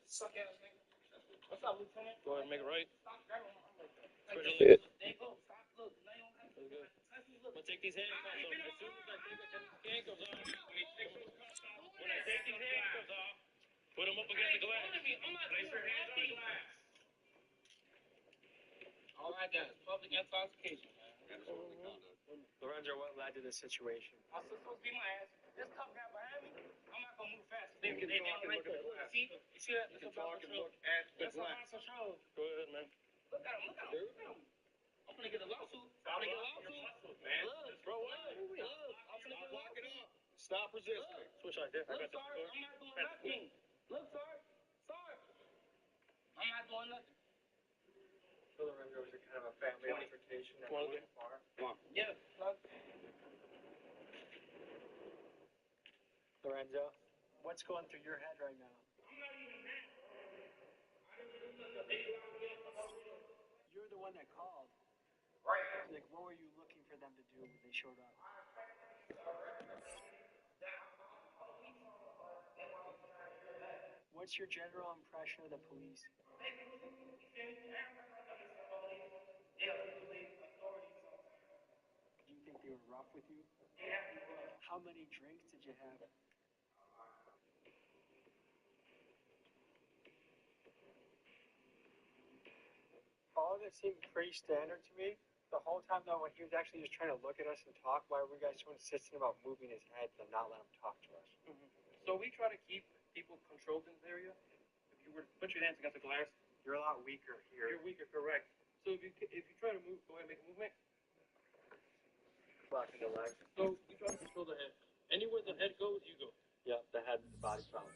Suck ass nigga. What's up, Lieutenant? Go ahead and make it right. Stop grabbing my arm like that. Yeah. There you go. Stop. Look. Now you don't have to touch me. Look. I'm gonna take these handcuffs off. As soon as I take the handcuffs off, when I take these handcuffs off, put them up against the glass. I'm not doing nothing. All right, guys. Public intoxication, man. Lorenzo, what led to this situation? I was supposed to be my ass. This cop guy behind me. I'm not gonna move fast. They don't like that. See? You see that? It's about control. That's about control. Go ahead, man. Look at him. I'm gonna get a lawsuit. I'm gonna get a lawsuit. Man. Look, bro, what? Look, I'm gonna get a lawsuit. Stop resisting. Switch like that. Look, sir, I'm not doing nothing. Look, sir. I'm not doing nothing. So Lorenzo, was it kind of a family altercation that went too far? Yeah. Lorenzo, what's going through your head right now? You're the one that called. Right. Like, what were you looking for them to do when they showed up? What's your general impression of the police? Do you think they were rough with you? How many drinks did you have? All of it seemed pretty standard to me. The whole time, though, when he was actually just trying to look at us and talk, why were you guys so insistent about moving his head and not let him talk to us? So we try to keep people controlled in this area. If you were to put your hands against the glass, You're a lot weaker here. you're weaker, correct. So if you try to move, go ahead and make a movement. Blocking the leg. So you try to control the head. Anywhere the head goes, you go. Yep, the head and the body problem.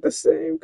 The same.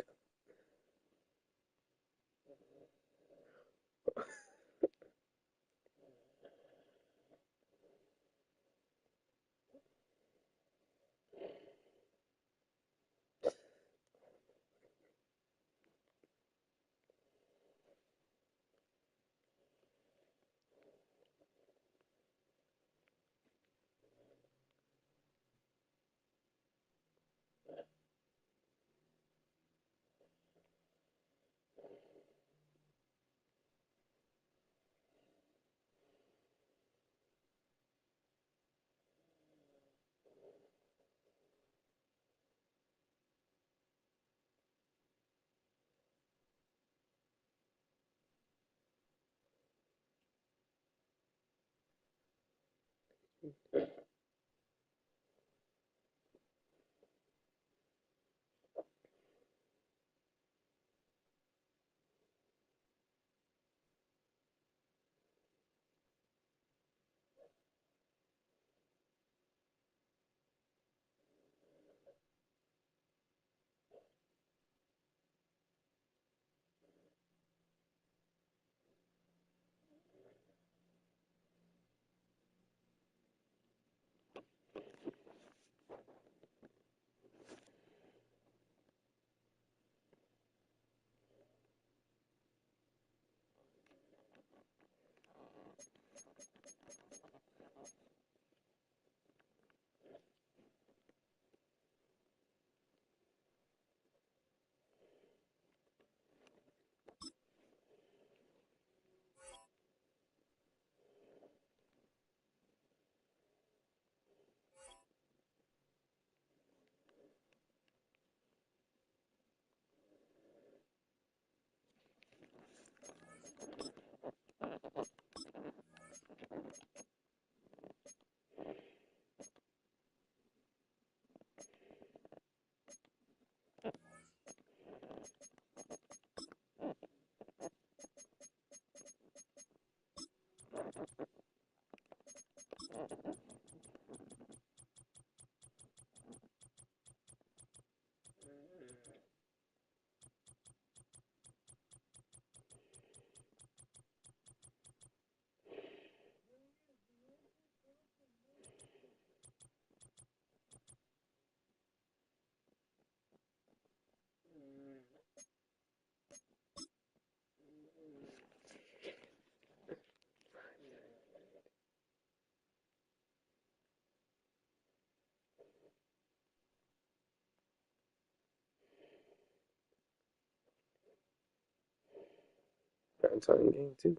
primetime game too.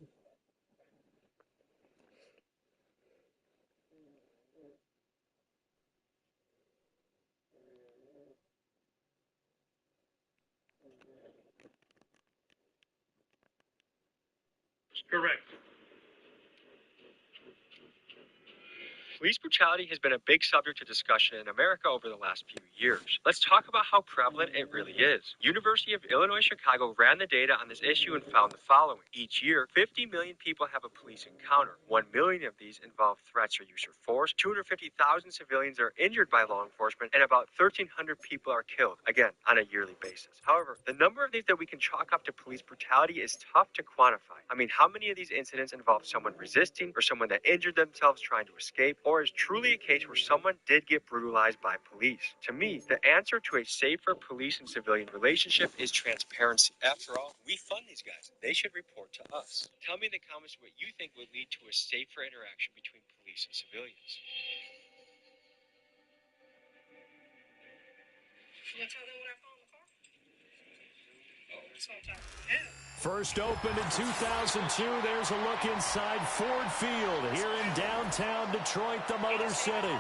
Correct. Police brutality has been a big subject of discussion in America over the last few years. Let's talk about how prevalent it really is. University of Illinois Chicago ran the data on this issue and found the following. Each year, 50 million people have a police encounter. 1 million of these involve threats or use of force. 250,000 civilians are injured by law enforcement, and about 1,300 people are killed, again, on a yearly basis. However, the number of these that we can chalk up to police brutality is tough to quantify. I mean, how many of these incidents involve someone resisting or someone that injured themselves trying to escape, or is truly a case where someone did get brutalized by police? To me, the answer to a safer police and civilian relationship is transparency. After all, we fund these guys. They should report to us. Tell me in the comments what you think would lead to a safer interaction between police and civilians. First opened in 2002. There's a look inside Ford Field here in downtown Detroit, the Motor City.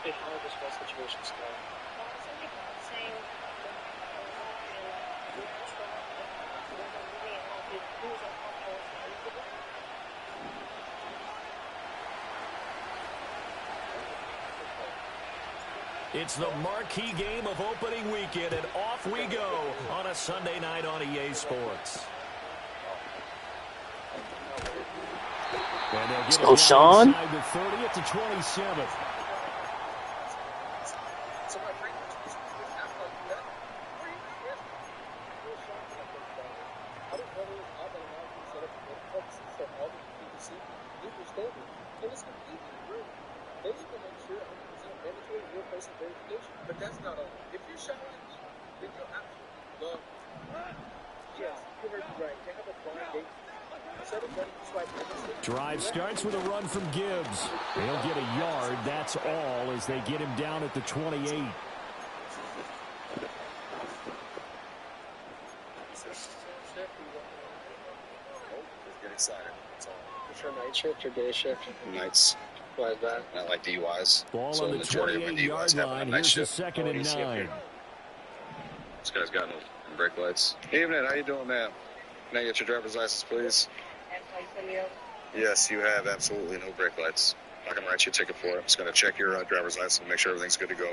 How are this whole situation started? It's the marquee game of opening weekend, and off we go on a Sunday night on EA Sports. And they'll get it Sean? inside the 30th to 27. But that's not all. If you're shot like me, then you'll absolutely love it. Yes, you heard me right. They have a blind date. Instead of running this right, Drive starts with a run from Gibbs. They'll get a yard. That's all as they get him down at the 28. Let's get excited. That's all. For night shift or day shift? Nights. Why is that? I like DUIs. Ball So on the majority of my 28-yard DUIs happen line. on night Here's the shift. second and 9. This guy's got no brake lights. Evening, how you doing, ma'am? Can I get your driver's license, please? Yes, you have absolutely no brake lights. I'm not going to write you a ticket for it. I'm just going to check your driver's license and make sure everything's good to go.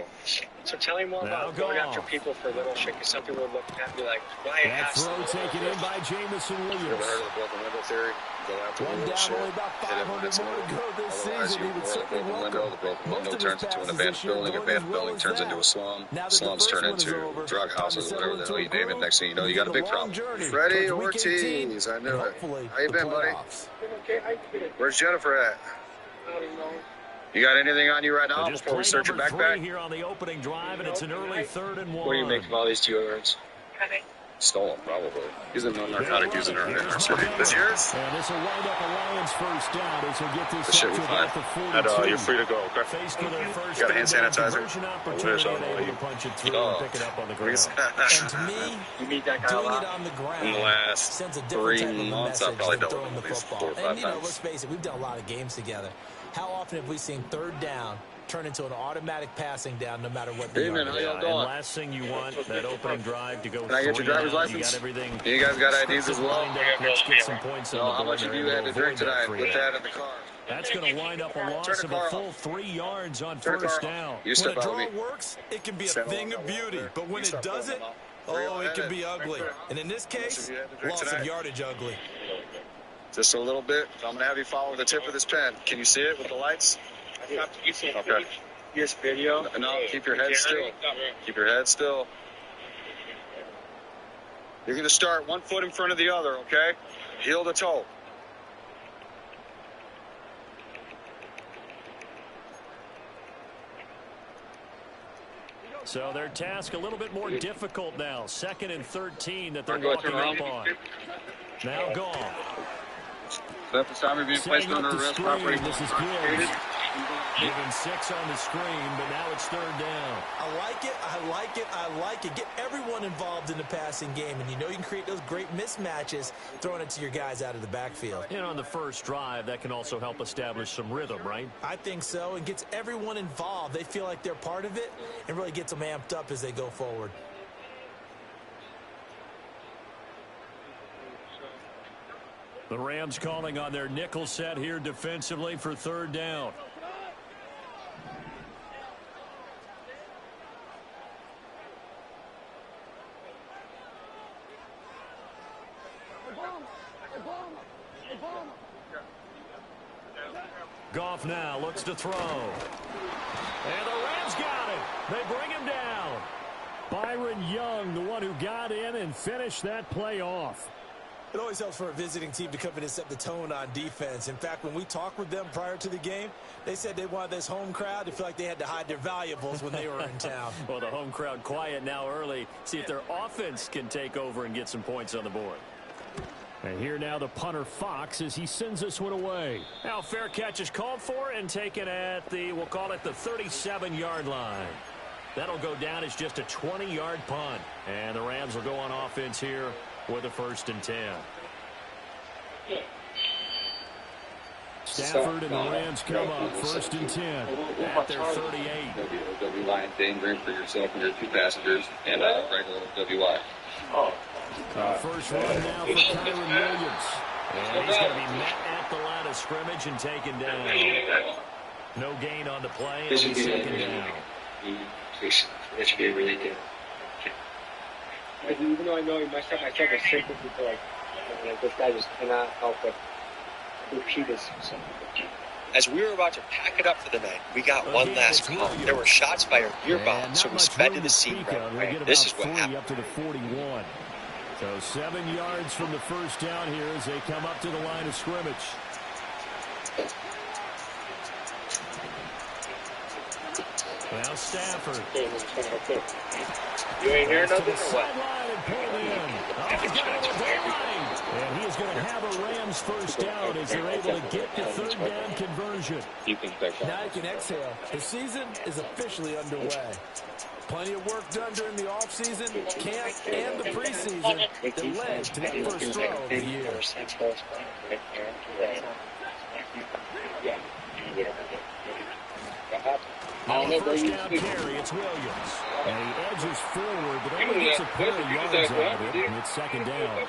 So tell me more about going after people for little shit, because some people would look at me like, why That throw taken in by Jamison You ever Williams. heard of the broken window theory? Go after One the little down, shit. only about Hit it when 500 it's more to moving. go this Otherwise, season. you He would roll the certainly broken window. The broken Most window of his turns into an passes abandoned this year building. going Abandoned as well building as turns that. into a slum. Now that the Slums first turn one is into over, drug time to houses, settle whatever the into hell a you name it. groove Next thing you know, you got a big begin the long problem. journey Freddie towards Week 18 Ortiz, I knew and it. hopefully How you the been, buddy? playoffs. Okay, I get it. Where's Jennifer at? I don't know. You got anything on you right now Just before we play search your number 3 backpack? here on the opening drive, and it's an early 3rd and 1. What do you make of all these deodorants? Stolen, probably. He's a no narcotic user in our city. Montgomery. This yours? And this will wind up a Lions first down as he'll get this This up should to be about fine. the 42. You're free to go, okay? Faced with their first You got a hand third down sanitizer? conversion I opportunity wish I and able would. to punch it through Oh. and pick it up on the We- ground. And to me, You meet that guy a doing lot? it on the ground In the last sends a 3 different type of a months, I've message probably than dealt throwing with the him at least football. 4 or 5 And, you know, times. let's face it, we've done a lot of games together. How often have we seen third down turn into an automatic passing down no matter what the Evening, yard how is? y'all And doing? last thing you want, that opening drive to go Can I get your 3 driver's down. license? You got everything. You guys got IDs as scripted, well? lined up. Let's get some points on No, the how board. much They're of you able had to avoid drink that tonight? free Put down. that in the car. That's going to wind up a loss Turn the of a car full off. 3 yards on Turn the first car off. down. You When step a out draw with me. works, it can be a Stand thing along of that wall beauty. there. But when You it start pulling doesn't, them out. oh, it can be ugly. And in this case, you had to drink loss of tonight? yardage ugly. Just a little bit. I'm going to have you follow the tip of this pen. Can you see it with the lights? Okay. Yes, video. No, keep your head still. Keep your head still. You're going to start 1 foot in front of the other, okay? Heel to toe. So their task a little bit more difficult now. 2nd and 13 that they're Go ahead, walking turn around. up on. Now gone. Left the time being placed under arrest. This is Gibbs. Given 6 on the screen, but now it's 3rd down. I like it. Get everyone involved in the passing game, and you know you can create those great mismatches throwing it to your guys out of the backfield. And on the first drive, that can also help establish some rhythm, right? I think so, and gets everyone involved. They feel like they're part of it, and really gets them amped up as they go forward. The Rams calling on their nickel set here defensively for 3rd down. Goff now looks to throw. And the Rams got it. They bring him down. Byron Young, the one who got in and finished that play off. It always helps for a visiting team to come in and set the tone on defense. In fact, when we talked with them prior to the game, they said they wanted this home crowd to feel like they had to hide their valuables when they were in town. Well, the home crowd quiet now early. See if their offense can take over and get some points on the board. And here now the punter Fox as he sends this one away. Now fair catch is called for and taken at the, we'll call it the 37-yard line. That'll go down as just a 20-yard punt. And the Rams will go on offense here with a 1st and 10. Stafford and the Rams come up 1st and 10 at their 38. WY and bring for yourself and your 2 passengers and regular WY. First run now for Kyron Williams. And he's going to be met at the line of scrimmage and taken down. No gain on the play, and he's 2nd down. That should be really good. Even though I know he messed up, I tried to shake with people like this guy just cannot help but repeat his. As we were about to pack it up for the night, we got one last call. There were shots fired nearby, so we sped to the scene right away. This is what happened. Up to the 41. So 7 yards from the first down here as they come up to the line of scrimmage. Now Stafford. You ain't hearing nothing or what? And he is going to have a Rams first down as they're able to get the 3rd down conversion. Now you can exhale. The season is officially underway. Plenty of work done during the offseason, camp, and the preseason that led to that first throw of the year. On the first down carry, it's Williams. And he edges forward, but only gets a pair of yards out of it, and it's 2nd down.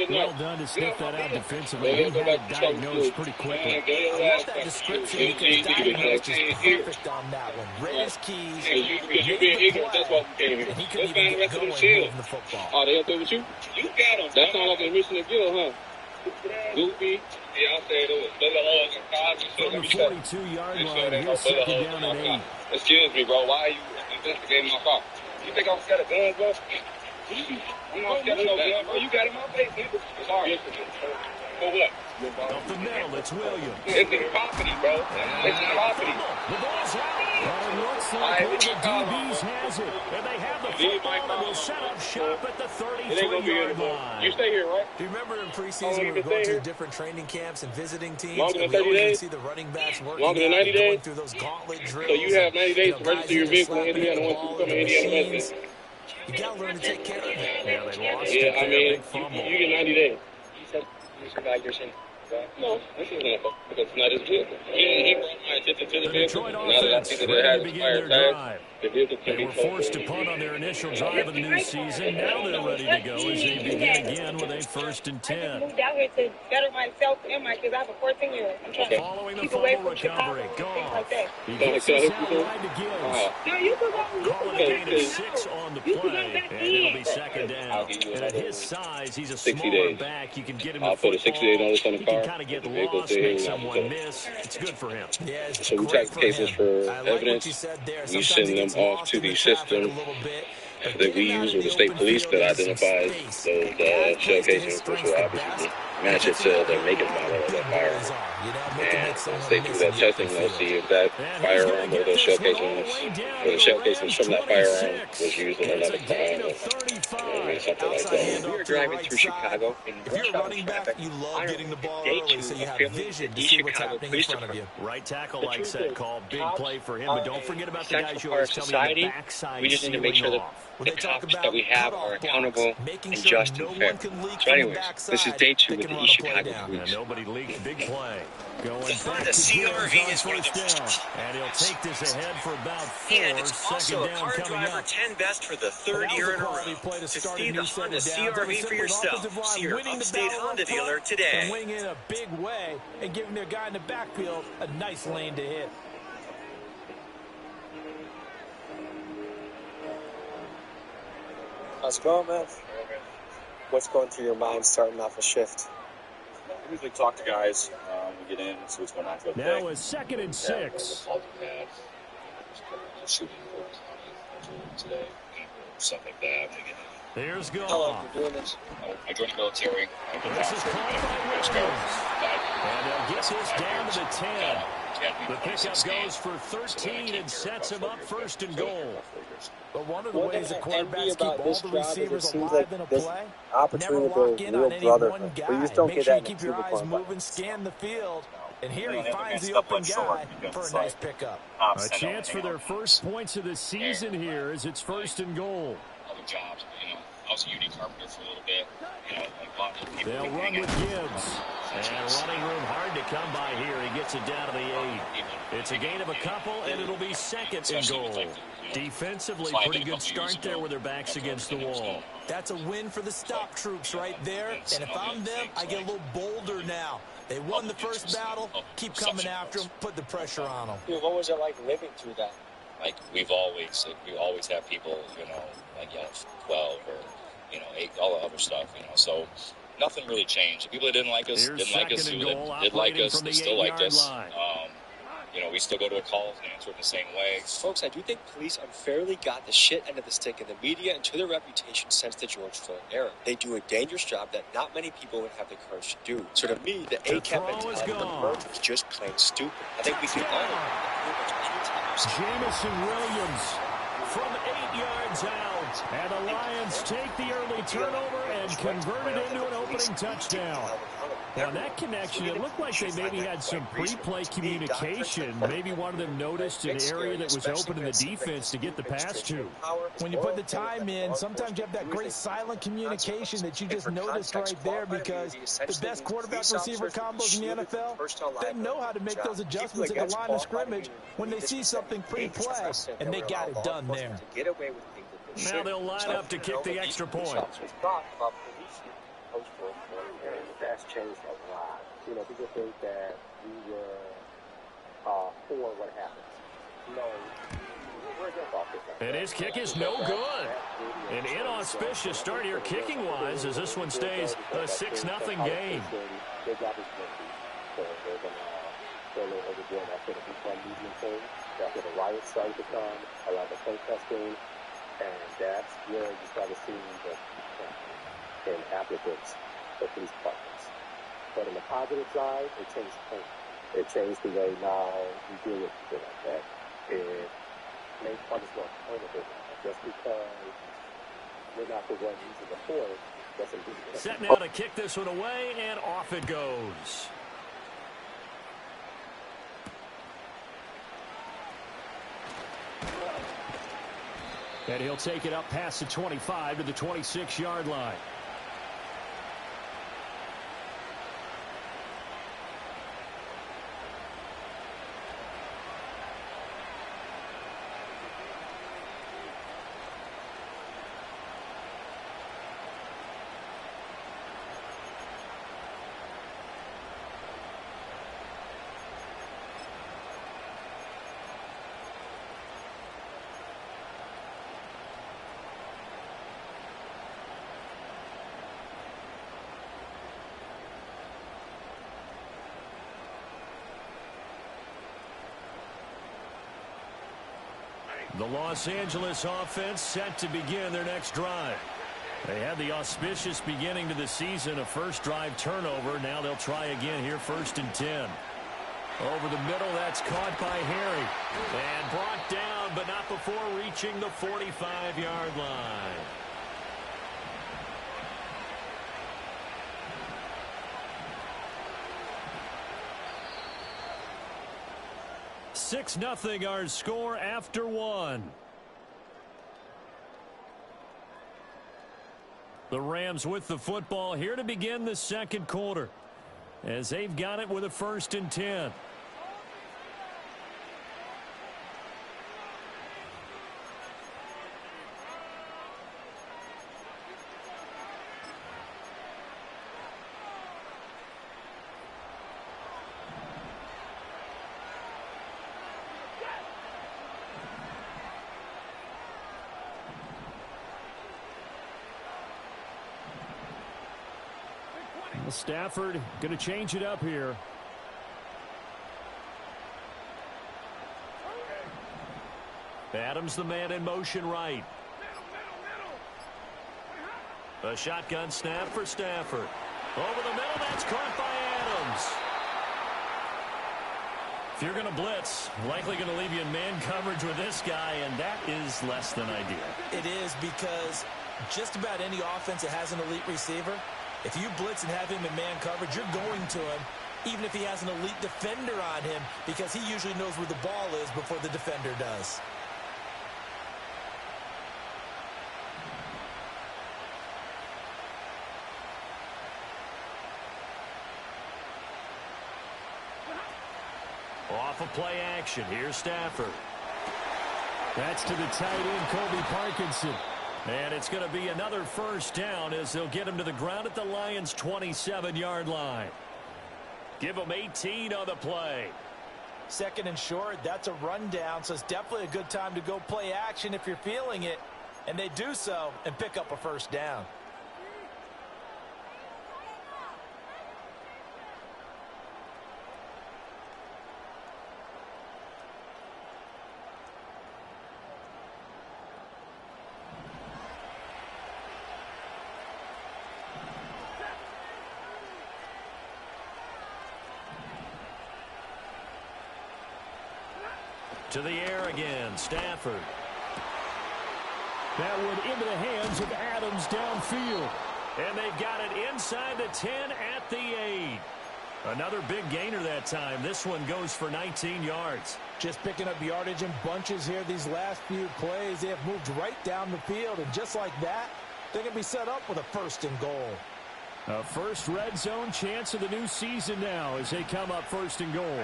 Well done to sniff that out defensively. He had it diagnosed pretty quickly. I love that description because diagnosed is perfect on that one. Read his keys, made the play, and he couldn't even get going moving the football. Oh, they up there with you? You got him. That sounds like a mission to kill, huh? Goofy. Yeah, I said it was from the 42-yard line, here's 2nd down and 8. Excuse me, bro. Why are you investigating my car? You think I'm scared of guns, bro? I'm not scared of no gun, bro. You got in my face, nigga. Sorry. For what? Up the middle, it's Williams. It's his property, bro. It's his property. The ball's out. And it looks like one of the DBs has it. And they have the football and will set up shop at the 33-yard line. You stay here, right? Do you remember in preseason when we were going to the different training camps and visiting teams? Longer than and we 30 always days? see the running backs working Longer than 90 out and going days? through those gauntlet drills. So you have 90 days to register your vehicle in slapping Indiana the once you ball come in in the Indiana machines. resident. You got to learn to take care of it. Yeah, they lost Yeah, it. I mean, Big fumble. you get 90 days. He said you survived your sin. No, this is not because it's not his vehicle. He brought my attention to the The vehicle. Detroit Now that I offense see that ready it to has begin expired their tags, drive. the vehicle can They be were sold. forced to punt on their initial drive of the new season. Now they're ready to go as they begin again with a 1st and 10. I just moved out here to better myself and my kids. I have a 14-year-old. I'm trying Following to the keep away fumble from Chicago recovery, and things gone. like that. He gets this out wide to Gibbs. No, you can go. Call it a gain of 6 on the play, and it'll be 2nd down. And at his size, he's a 60 smaller days. back. You can get him I'll the put a football. 60 days on this on the He car. can kind of get The vehicle lost, stay make here. someone miss. It's good for him. Yeah, it's So we great take for cases him. for I like evidence. what you said there. We Sometimes send he them gets off lost to in the traffic system a little bit, but that we getting out use in with the the state open police field that gives him identifies space. those Guys plays to his showcases, which strengths will the obviously best. match it to the make it model of that firearm. And once they do that testing, they'll see if that firearm or the shell casings from that firearm was used in another crime or something like that. We were driving through Chicago in rush hour traffic. You love getting the ball Day early, 2 so you of have filming vision the to see what's Chicago happening in police front of you. Right tackle likes that call. Big play for him, but don't forget about the guys you part always of tell me on the society. backside. We just need to make sure that the cops that we have are accountable and just and fair. So anyways, this is day 2 with the East Chicago Police. Nobody leaked. Big play. Going The back Honda to CR-V Gibbs on is one of the first down. And he'll take this ahead for about 4. And it's also a car driver 10 best for the 3rd year in a row. To see the Honda CR-V for yourself, see your upstate Honda dealer today. And winning in a big way and giving their guy in the backfield a nice lane to hit. How's it going, man? What's going through your mind starting off a shift? We usually talk to guys. We get in and see what's going on for the day. Now it's 2nd and 6. Shooting today, stuff like that. There's How long Goff. have you been doing this? I joined the military. This is caught by Williams. And they'll get this down to the 10. The pickup goes for 13 and sets him up 1st and goal. But one of the ways that quarterbacks keep all the receivers alive like in a this play, opportunity never lock to in build on any brotherhood. one But you guy. just don't Make get sure that you in keep your eyes Cuba moving, scan the field. And here he Yeah, finds the stuff open like short guy because, for a nice pickup. A chance for their first points of the season here as it's 1st and goal. Other jobs, I was a UD carpenter for a little bit. They'll run with Gibbs. And running room hard to come by here. He gets it down to the 8. It's a gain of a couple, and it'll be 2nd and goal. Defensively, pretty good start there with their backs against the wall. That's a win for the stop troops right there. And if I'm them, I get a little bolder now. They won the first battle. Keep coming after them. Put the pressure on them. Dude, what was it like living through that? Like we always have people, like 12 or 8, all the other stuff, so nothing really changed. The people that didn't like us who did like us, they still liked us. We still go to a call and answer it the same way. Folks, I do think police unfairly got the shit end of the stick in the media and to their reputation since the George Floyd era. They do a dangerous job that not many people would have the courage to do. So to me, the ACAP mentality of the merge was just plain stupid. I think we can all Jamison Williams from 8 yards out. And the Lions take the early turnover and convert it into an opening touchdown. On that connection, it looked like they maybe had some pre-play communication. Maybe one of them noticed an area that was open in the defense to get the pass to. When you put the time in, sometimes you have that great silent communication that you just noticed right there, because the best quarterback-receiver combos in the NFL, they know how to make those adjustments at the line of scrimmage when they see something pre-play, and they got it done there. Now they'll line up to kick the extra point. That's changed a lot. People think that we were for what happened. No, we're against offense. And his kick is no good. An inauspicious start here kicking-wise as this one stays a 6-0 game. Their job is guilty. So they're going to go a little overboard after the big movement thing. After the riots started to come, around the protesting. And that's where you started seeing the applicants for police departments. But on the positive side, it changed the point. It changed the way now we deal with people like that. It makes others more accountable. Just because we're not the one using the force doesn't do it. Set now to kick this one away, and off it goes. And he'll take it up past the 25 to the 26-yard line. The Los Angeles offense set to begin their next drive. They had the auspicious beginning to the season, a first drive turnover. Now they'll try again here, 1st and 10. Over the middle, that's caught by Harry. And brought down, but not before reaching the 45-yard line. Six 0 our score after one. The Rams with the football here to begin the second quarter, as they've got it with a 1st and 10. Stafford going to change it up here. Adams the man in motion right. A shotgun snap for Stafford. Over the middle, that's caught by Adams. If you're going to blitz, likely going to leave you in man coverage with this guy, and that is less than ideal. It is, because just about any offense that has an elite receiver, if you blitz and have him in man coverage, you're going to him, even if he has an elite defender on him, because he usually knows where the ball is before the defender does. Off of play action. Here's Stafford. That's to the tight end, Colby Parkinson. And it's going to be another first down as they'll get him to the ground at the Lions' 27-yard line. Give him 18 on the play. 2nd and short, that's a rundown, so it's definitely a good time to go play action if you're feeling it. And they do so and pick up a first down. To the air again, Stafford. That one into the hands of Adams downfield. And they've got it inside the 10 at the 8. Another big gainer that time. This one goes for 19 yards. Just picking up yardage in bunches here these last few plays. They have moved right down the field, and just like that, they're going to be set up with a 1st and goal. A first red zone chance of the new season now as they come up 1st and goal.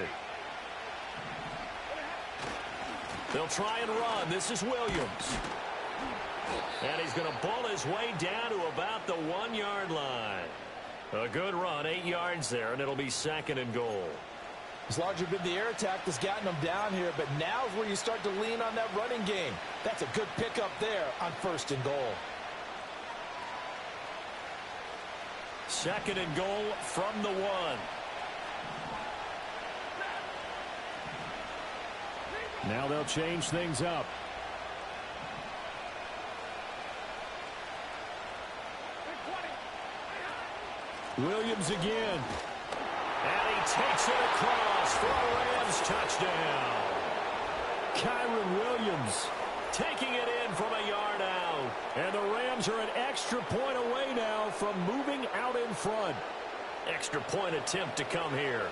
They'll try and run. This is Williams. And he's going to bull his way down to about the 1-yard line. A good run, 8 yards there, and it'll be 2nd and goal. It's largely been the air attack that's gotten them down here, but now's where you start to lean on that running game. That's a good pickup there on 1st and goal. 2nd and goal from the 1. Now they'll change things up. Williams again. And he takes it across for a Rams touchdown. Kyron Williams taking it in from a yard out. And the Rams are an extra point away now from moving out in front. Extra point attempt to come here.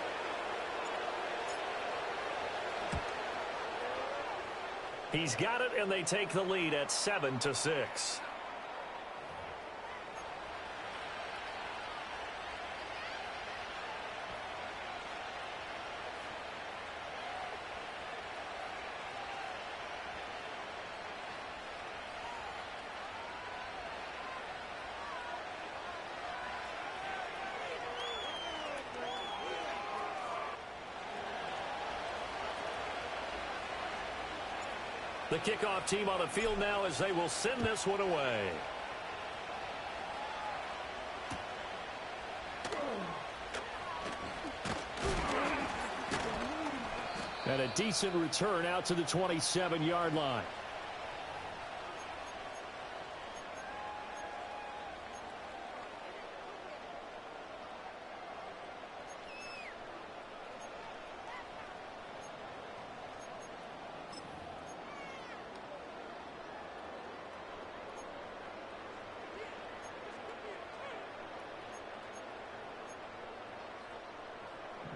He's got it, and they take the lead at 7-6. The kickoff team on the field now as they will send this one away. And a decent return out to the 27-yard line.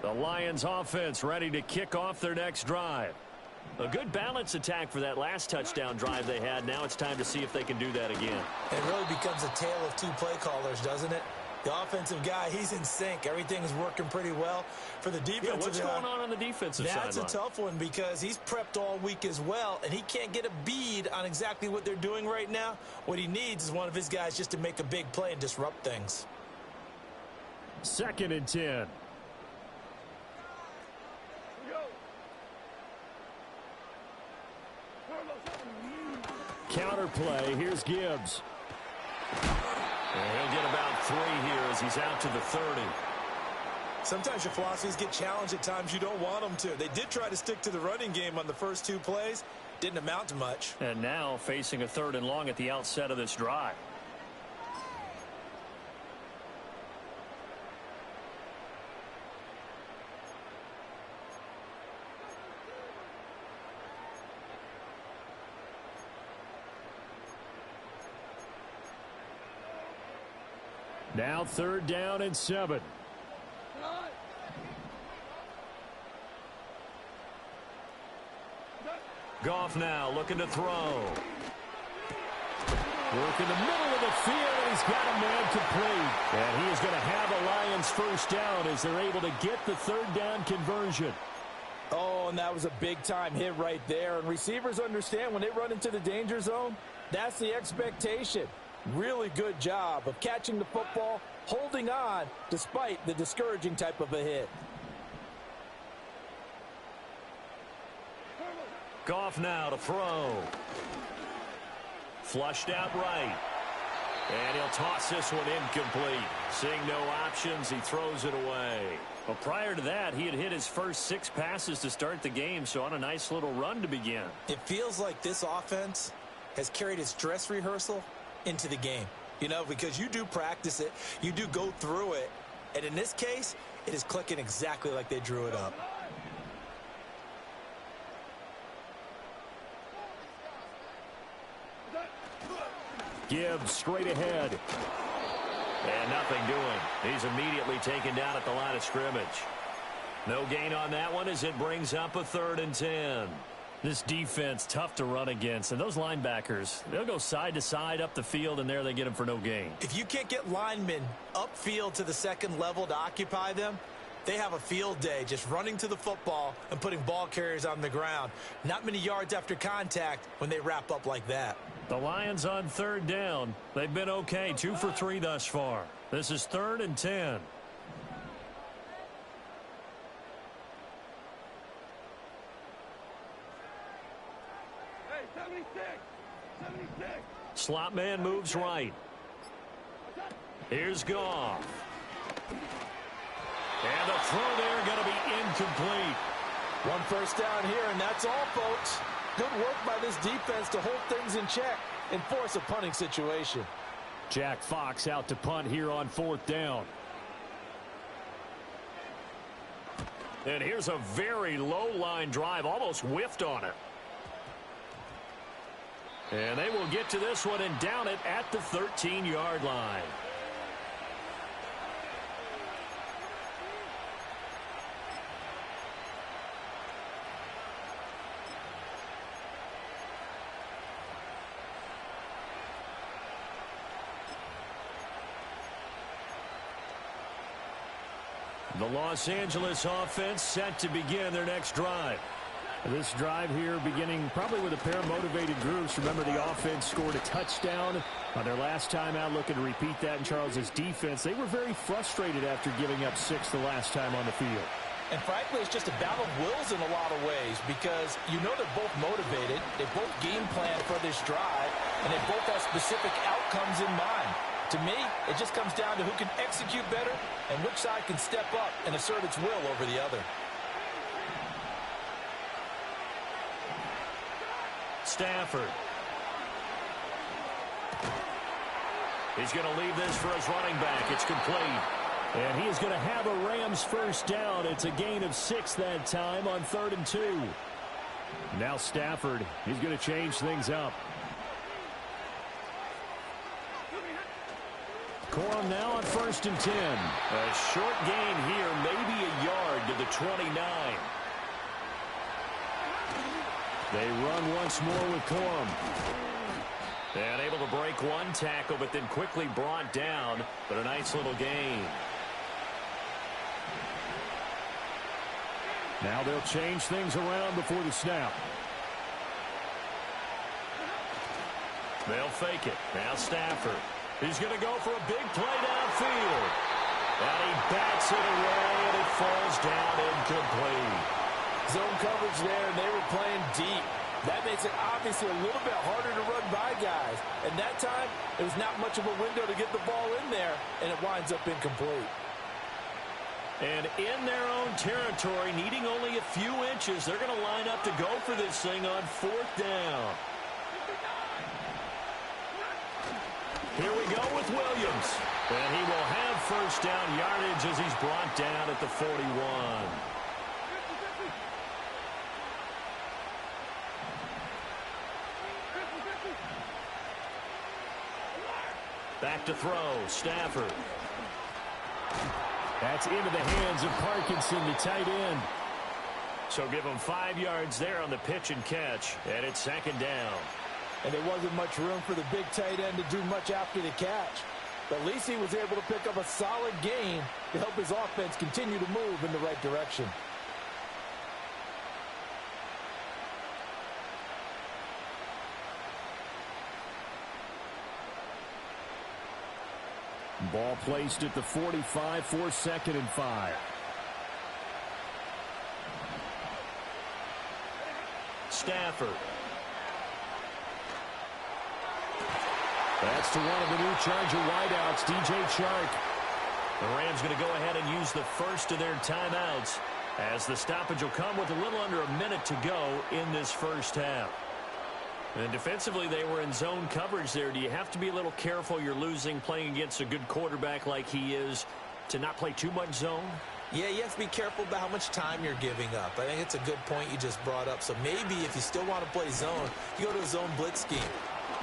The Lions offense ready to kick off their next drive. A good balance attack for that last touchdown drive they had. Now it's time to see if they can do that again. It really becomes a tale of two play callers, doesn't it? The offensive guy, he's in sync. Everything's working pretty well. For the defensive what's going on the defensive side? That's a tough one because he's prepped all week as well, and he can't get a bead on exactly what they're doing right now. What he needs is one of his guys just to make a big play and disrupt things. 2nd and 10. Counter play. Here's Gibbs. And he'll get about 3 here as he's out to the 30. Sometimes your philosophies get challenged at times you don't want them to. They did try to stick to the running game on the first 2 plays. Didn't amount to much. And now facing a 3rd and long at the outset of this drive. Now 3rd down and 7. Goff now looking to throw. Work in the middle of the field, and he's got a man complete. And he is going to have a Lions first down as they're able to get the 3rd down conversion. Oh, and that was a big-time hit right there. And receivers understand when they run into the danger zone, that's the expectation. Really good job of catching the football, holding on despite the discouraging type of a hit. Goff now to throw. Flushed out right. And he'll toss this one incomplete. Seeing no options, he throws it away. Well, prior to that, he had hit his first 6 passes to start the game, so on a nice little run to begin. It feels like this offense has carried its dress rehearsal into the game, because you do practice it, you do go through it, and in this case, it is clicking exactly like they drew it up. Gibbs straight ahead. And nothing doing. He's immediately taken down at the line of scrimmage. No gain on that one as it brings up a 3rd and 10. This defense, tough to run against. And those linebackers, they'll go side to side up the field, and there they get them for no gain. If you can't get linemen upfield to the 2nd level to occupy them, they have a field day just running to the football and putting ball carriers on the ground. Not many yards after contact when they wrap up like that. The Lions on 3rd down. They've been okay, 2 for 3 thus far. This is 3rd and 10. Slot man moves right. Here's Goff. And the throw there going to be incomplete. 1 first down here, and that's all, folks. Good work by this defense to hold things in check and force a punting situation. Jack Fox out to punt here on 4th down. And here's a very low line drive, almost whiffed on it. And they will get to this one and down it at the 13-yard line. The Los Angeles offense set to begin their next drive. This drive here beginning probably with a pair of motivated groups. Remember, the offense scored a touchdown on their last time out, looking to repeat that in Charles's defense. They were very frustrated after giving up 6 the last time on the field. And frankly, it's just a battle of wills in a lot of ways because they're both motivated. They both game plan for this drive, and they both have specific outcomes in mind. To me, it just comes down to who can execute better and which side can step up and assert its will over the other. Stafford. He's going to leave this for his running back. It's complete. And he is going to have a Rams first down. It's a gain of 6 that time on 3rd and 2. Now Stafford, he's going to change things up. Corum now on 1st and 10. A short gain here, maybe a yard to the 29. They run once more with Corum. And able to break one tackle, but then quickly brought down. But a nice little gain. Now they'll change things around before the snap. They'll fake it. Now Stafford. He's going to go for a big play downfield. And he bats it away, and it falls down incomplete. Zone coverage there, and they were playing deep. That makes it obviously a little bit harder to run by guys. And that time, it was not much of a window to get the ball in there, and it winds up incomplete. And in their own territory, needing only a few inches, they're going to line up to go for this thing on 4th down. Here we go with Williams. And he will have 1st down yardage as he's brought down at the 41. Back to throw, Stafford. That's into the hands of Parkinson, the tight end. So give him 5 yards there on the pitch and catch, and it's 2nd down. And there wasn't much room for the big tight end to do much after the catch. But at least he was able to pick up a solid gain to help his offense continue to move in the right direction. Ball placed at the 45 for 2nd and 5. Stafford. That's to one of the new Charger wideouts, DJ Chark. The Rams going to go ahead and use the first of their timeouts as the stoppage will come with a little under a minute to go in this first half. And defensively, they were in zone coverage there. Do you have to be a little careful you're losing playing against a good quarterback like he is to not play too much zone? Yeah, you have to be careful about how much time you're giving up. I think it's a good point you just brought up. So maybe if you still want to play zone, you go to a zone blitz scheme.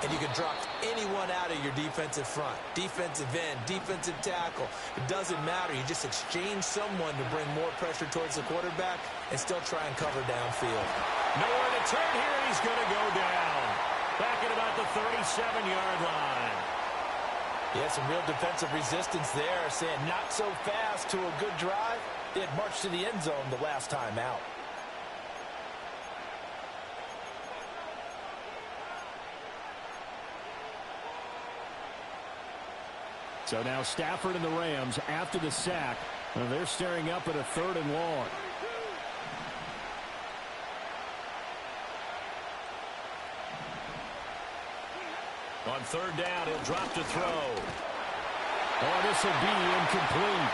And you can drop anyone out of your defensive front. Defensive end, defensive tackle. It doesn't matter. You just exchange someone to bring more pressure towards the quarterback and still try and cover downfield. Nowhere to turn here. He's going to go down. Back at about the 37-yard line. Yeah, some real defensive resistance there. Saying not so fast to a good drive. They had marched to the end zone the last time out. So now Stafford and the Rams after the sack. And they're staring up at a 3rd and long. On 3rd down, he'll drop to throw. Oh, this will be incomplete.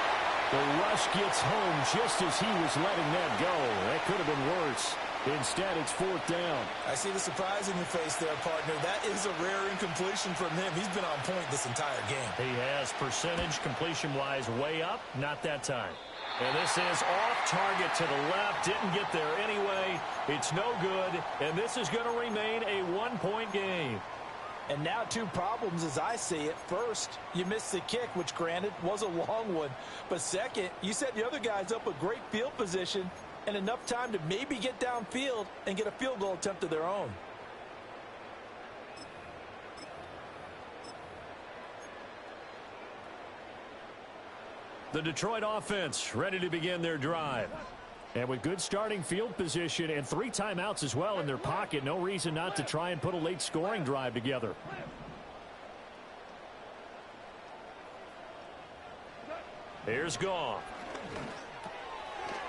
The rush gets home just as he was letting that go. That could have been worse. Instead, it's 4th down. I see the surprise in your face there, partner. That is a rare incompletion from him. He's been on point this entire game. He has percentage completion-wise way up. Not that time. And this is off target to the left. Didn't get there anyway. It's no good. And this is going to remain a 1-point game. And now 2 problems as I see it. First, you missed the kick, which granted was a long one. But second, you set the other guys up a great field position and enough time to maybe get downfield and get a field goal attempt of their own. The Detroit offense ready to begin their drive. And with good starting field position and 3 timeouts as well in their pocket, no reason not to try and put a late scoring drive together. Here's Goff.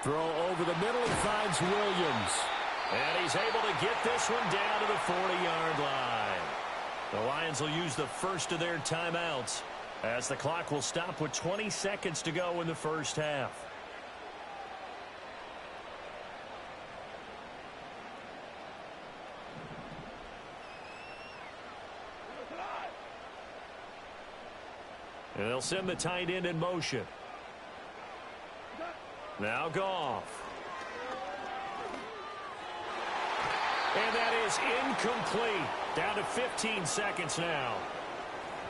Throw over the middle, he finds Williams. And he's able to get this one down to the 40-yard line. The Lions will use the first of their timeouts as the clock will stop with 20 seconds to go in the first half. And they'll send the tight end in motion. Now Goff. And that is incomplete. Down to 15 seconds now.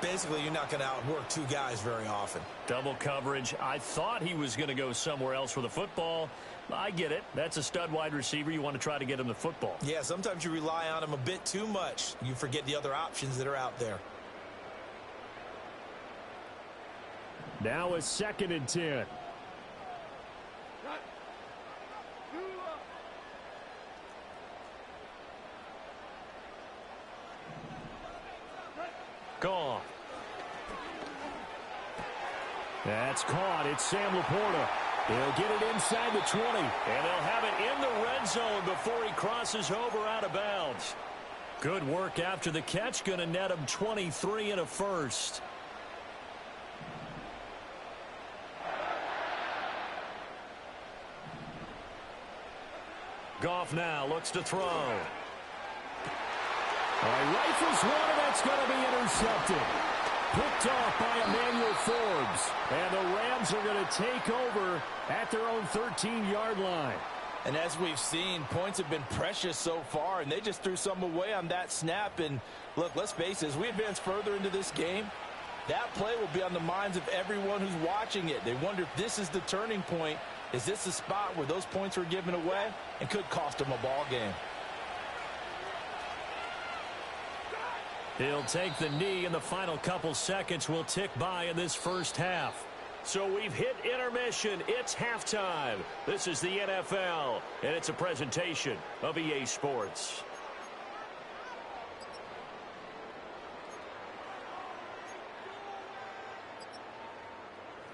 Basically, you're not going to outwork two guys very often. Double coverage. I thought he was going to go somewhere else with the football. I get it. That's a stud wide receiver. You want to try to get him the football. Yeah, sometimes you rely on him a bit too much. You forget the other options that are out there. Now a 2nd and 10. Gone. That's caught. It's Sam Laporta. He'll get it inside the 20, and they'll have it in the red zone before he crosses over out of bounds. Good work after the catch. Going to net him 23 and a first. Goff now looks to throw. Rifles one, and that's going to be intercepted. Picked off by Emmanuel Forbes. And the Rams are going to take over at their own 13-yard line. And as we've seen, points have been precious so far, and they just threw some away on that snap. And look, let's face it, as we advance further into this game, that play will be on the minds of everyone who's watching it. They wonder if this is the turning point. Is this the spot where those points were given away and could cost them a ball game? He'll take the knee, and the final couple seconds will tick by in this first half. So we've hit intermission. It's halftime. This is the NFL, and it's a presentation of EA Sports.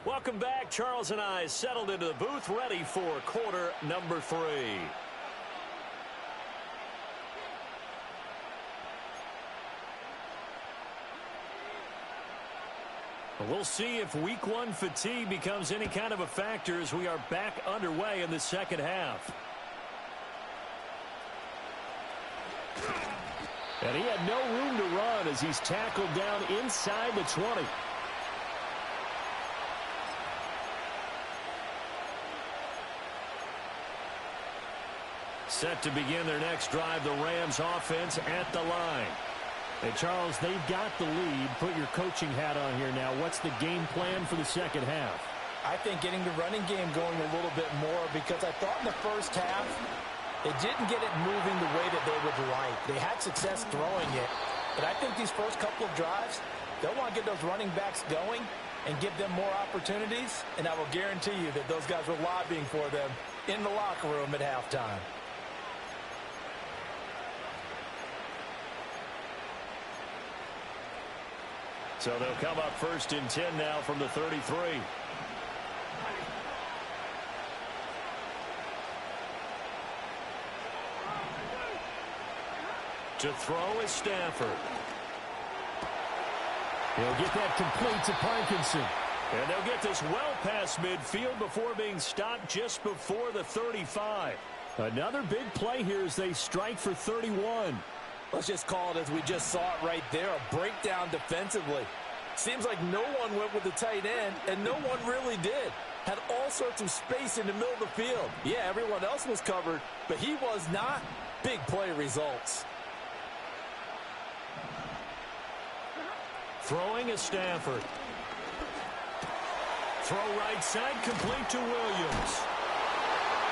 Welcome back. Charles and I settled into the booth, ready for quarter number 3. We'll see if week 1 fatigue becomes any kind of a factor as we are back underway in the second half. And he had no room to run as he's tackled down inside the 20. Set to begin their next drive, the Rams offense at the line. Hey, Charles, they've got the lead. Put your coaching hat on here now. What's the game plan for the second half? I think getting the running game going a little bit more, because I thought in the first half they didn't get it moving the way that they would like. They had success throwing it, but I think these first couple of drives, they'll want to get those running backs going and give them more opportunities, and I will guarantee you that those guys were lobbying for them in the locker room at halftime. So they'll come up 1st and 10 now from the 33. To throw is Stafford. He'll get that complete to Parkinson. And they'll get this well past midfield before being stopped just before the 35. Another big play here as they strike for 31. Let's just call it as we just saw it right there, a breakdown defensively. Seems like no one went with the tight end, and no one really did. Had all sorts of space in the middle of the field. Yeah, everyone else was covered, but he was not. Big play results. Throwing is Stafford. Throw right side, complete to Williams.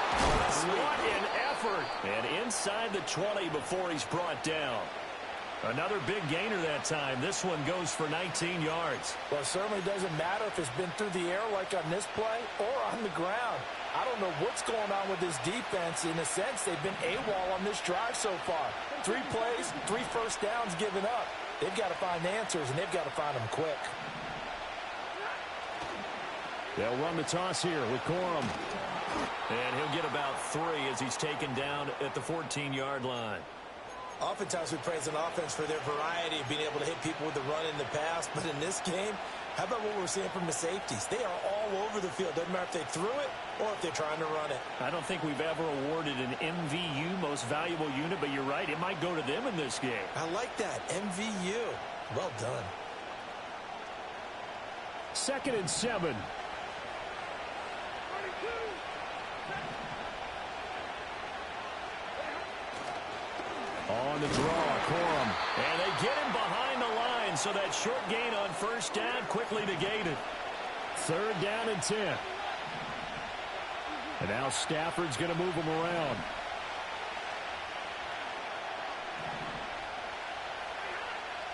What an effort. And inside the 20 before he's brought down. Another big gainer that time. This one goes for 19 yards. Well, it certainly doesn't matter if it's been through the air like on this play or on the ground. I don't know what's going on with this defense. In a sense, they've been AWOL on this drive so far. 3 plays, 3 first downs given up. They've got to find answers, and they've got to find them quick. They'll run the toss here with Corum. And he'll get about 3 as he's taken down at the 14-yard line. Oftentimes we praise an offense for their variety of being able to hit people with the run in the past. But in this game, how about what we're seeing from the safeties? They are all over the field. Doesn't matter if they threw it or if they're trying to run it. I don't think we've ever awarded an MVU, most valuable unit, but you're right. It might go to them in this game. I like that. MVU. Well done. 2nd and 7. On the draw, Corum. And they get him behind the line. And so that short gain on first down quickly negated. 3rd down and 10. And now Stafford's going to move him around.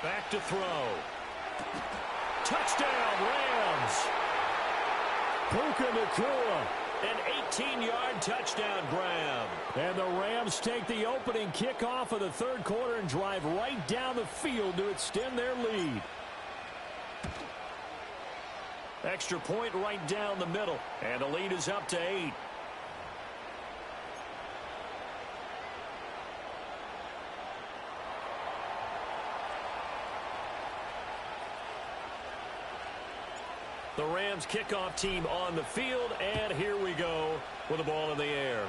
Back to throw. Touchdown, Rams. Puka Nacua, an 18-yard touchdown grab. And the Rams take the opening kickoff of the 3rd quarter and drive right down the field to extend their lead. Extra point right down the middle. And the lead is up to 8. The Rams kickoff team on the field, and here we go with the ball in the air.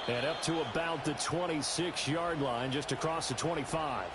And up to about the 26-yard line, just across the 25.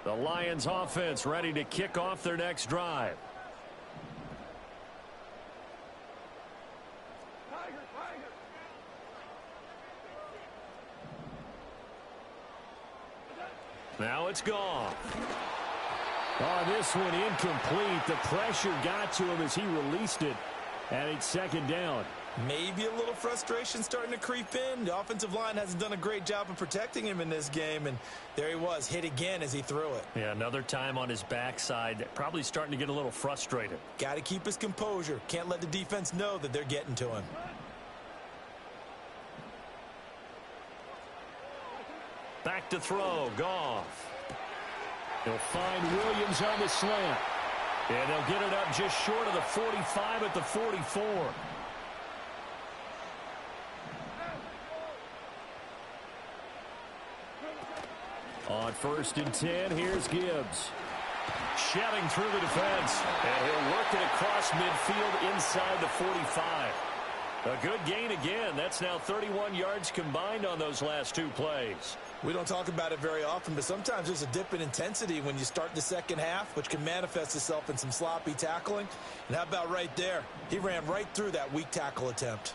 The Lions offense ready to kick off their next drive. Now it's gone. Oh, this one incomplete. The pressure got to him as he released it. And it's 2nd down. Maybe a little frustration starting to creep in. The offensive line hasn't done a great job of protecting him in this game, and there he was, hit again as he threw it. Yeah, another time on his backside, probably starting to get a little frustrated. Got to keep his composure. Can't let the defense know that they're getting to him. Back to throw, Goff. He'll find Williams on the slant. And they'll get it up just short of the 45 at the 44. On 1st and 10, here's Gibbs. Shedding through the defense. And he'll work it across midfield inside the 45. A good gain again. That's now 31 yards combined on those last 2 plays. We don't talk about it very often, but sometimes there's a dip in intensity when you start the second half, which can manifest itself in some sloppy tackling. And how about right there? He ran right through that weak tackle attempt.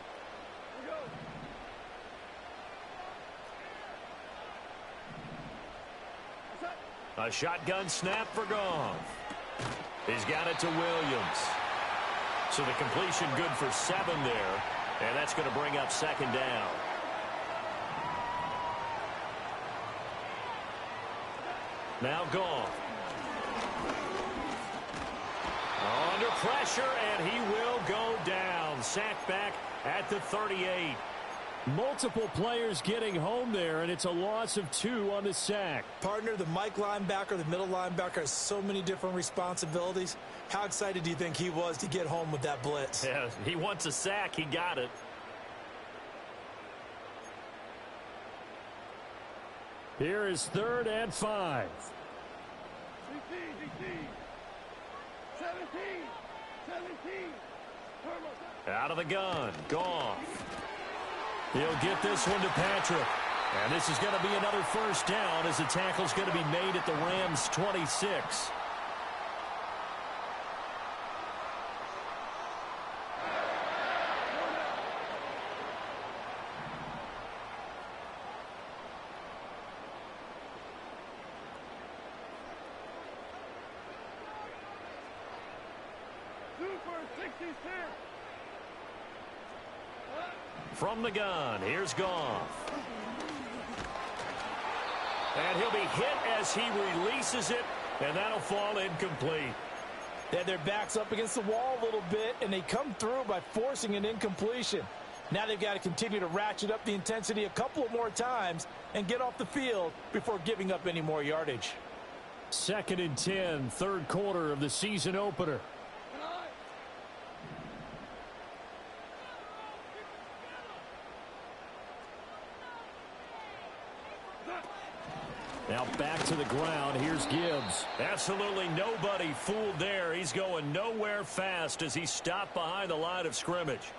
A shotgun snap for Goff. He's got it to Williams. So the completion good for 7 there. And that's going to bring up 2nd down. Now Goff. Under pressure, and he will go down. Sacked back at the 38. Multiple players getting home there, and it's a loss of 2 on the sack. Partner, the Mike linebacker, the middle linebacker has so many different responsibilities. How excited do you think he was to get home with that blitz? Yeah, he wants a sack. He got it. Here is 3rd and 5. 17. Out of the gun. Goff. He'll get this one to Patrick. And this is going to be another 1st down as the tackle's going to be made at the Rams' 26. From the gun, here's Goff. And he'll be hit as he releases it, and that'll fall incomplete. They had their backs up against the wall a little bit, and they come through by forcing an incompletion. Now they've got to continue to ratchet up the intensity a couple of more times and get off the field before giving up any more yardage. 2nd and 10, 3rd quarter of the season opener. Now back to the ground. Here's Gibbs. Absolutely nobody fooled there. He's going nowhere fast as he stopped behind the line of scrimmage.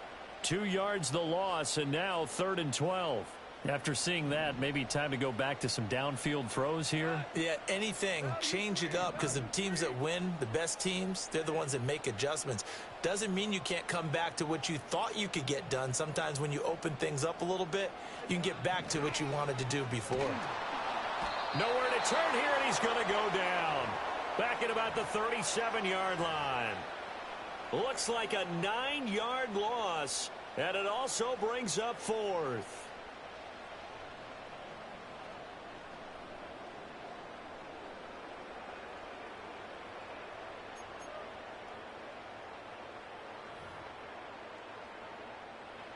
2 yards the loss, and now 3rd and 12. After seeing that, maybe time to go back to some downfield throws here. Yeah, anything. Change it up, because the teams that win, the best teams, they're the ones that make adjustments. Doesn't mean you can't come back to what you thought you could get done. Sometimes when you open things up a little bit, you can get back to what you wanted to do before. Nowhere to turn here, and he's going to go down. Back at about the 37-yard line. Looks like a 9-yard loss, and it also brings up 4th.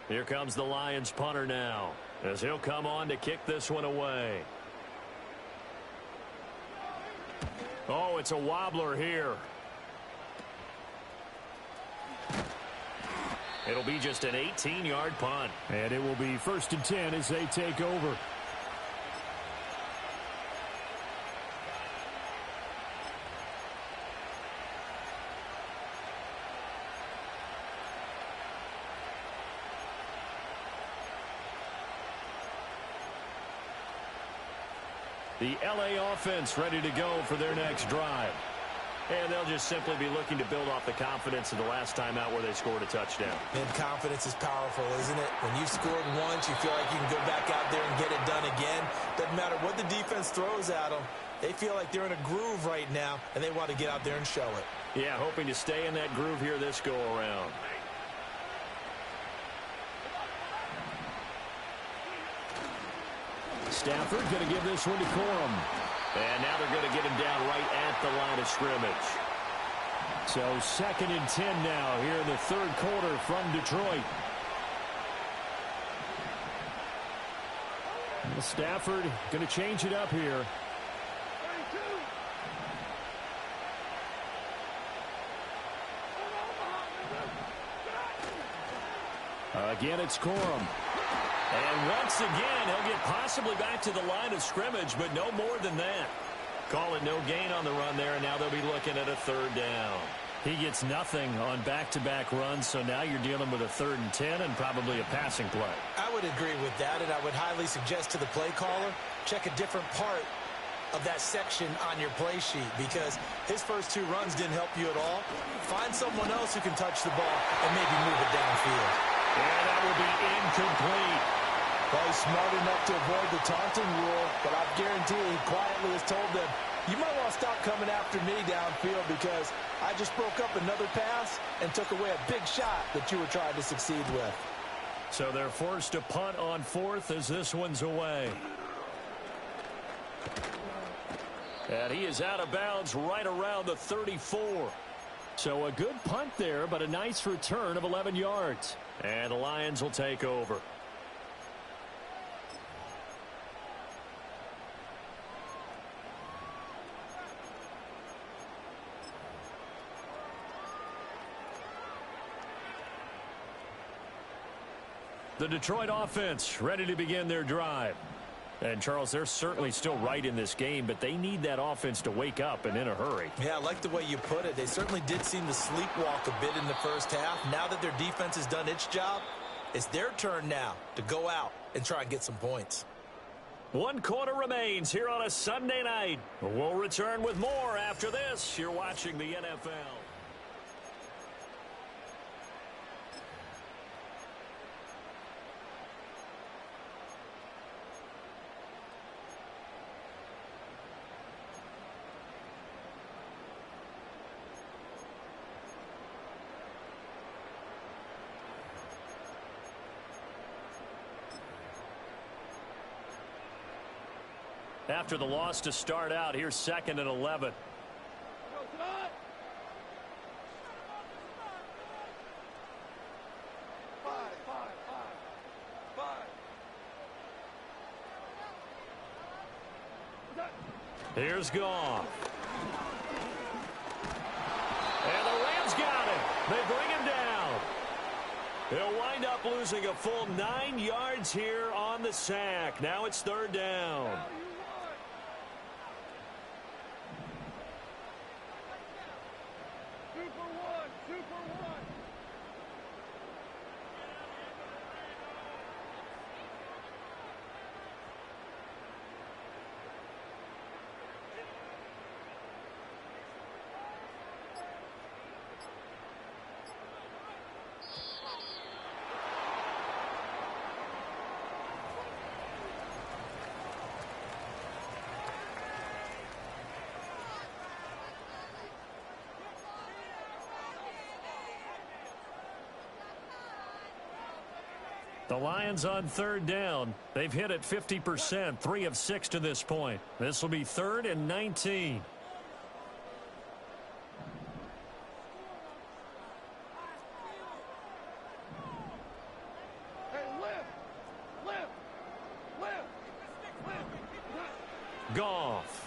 Here comes the Lions punter now, as he'll come on to kick this one away. Oh, it's a wobbler here. It'll be just an 18-yard punt. And it will be 1st and 10 as they take over. The LA offense ready to go for their next drive. And they'll just simply be looking to build off the confidence of the last time out where they scored a touchdown. And confidence is powerful, isn't it? When you've scored once, you feel like you can go back out there and get it done again. Doesn't matter what the defense throws at them. They feel like they're in a groove right now, and they want to get out there and show it. Yeah, hoping to stay in that groove here this go-around. Stafford going to give this one to Corum. And now they're going to get him down right at the line of scrimmage. So 2nd and 10 now here in the 3rd quarter from Detroit. And Stafford going to change it up here. Again, it's Corum. And once again, he'll get possibly back to the line of scrimmage, but no more than that. Call it no gain on the run there, and now they'll be looking at a 3rd down. He gets nothing on back-to-back runs, so now you're dealing with a 3rd and 10 and probably a passing play. I would agree with that, and I would highly suggest to the play caller, check a different part of that section on your play sheet, because his first 2 runs didn't help you at all. Find someone else who can touch the ball and maybe move it downfield. And that will be incomplete. Well, he's smart enough to avoid the taunting rule, but I guarantee he quietly has told them, you might want to stop coming after me downfield because I just broke up another pass and took away a big shot that you were trying to succeed with. So they're forced to punt on 4th as this one's away. And he is out of bounds right around the 34. So a good punt there, but a nice return of 11 yards. And the Lions will take over. The Detroit offense ready to begin their drive. And, Charles, they're certainly still right in this game, but they need that offense to wake up and in a hurry. Yeah, I like the way you put it. They certainly did seem to sleepwalk a bit in the first half. Now that their defense has done its job, it's their turn now to go out and try and get some points. 1 quarter remains here on a Sunday night. We'll return with more after this. You're watching the NFL. After the loss to start out, here's 2nd and 11. Here's Goff. And the Rams got him. They bring him down. He'll wind up losing a full 9 yards here on the sack. Now it's 3rd down. The Lions on third down. They've hit it 50%, 3 of 6 to this point. This will be 3rd and 19. Goff.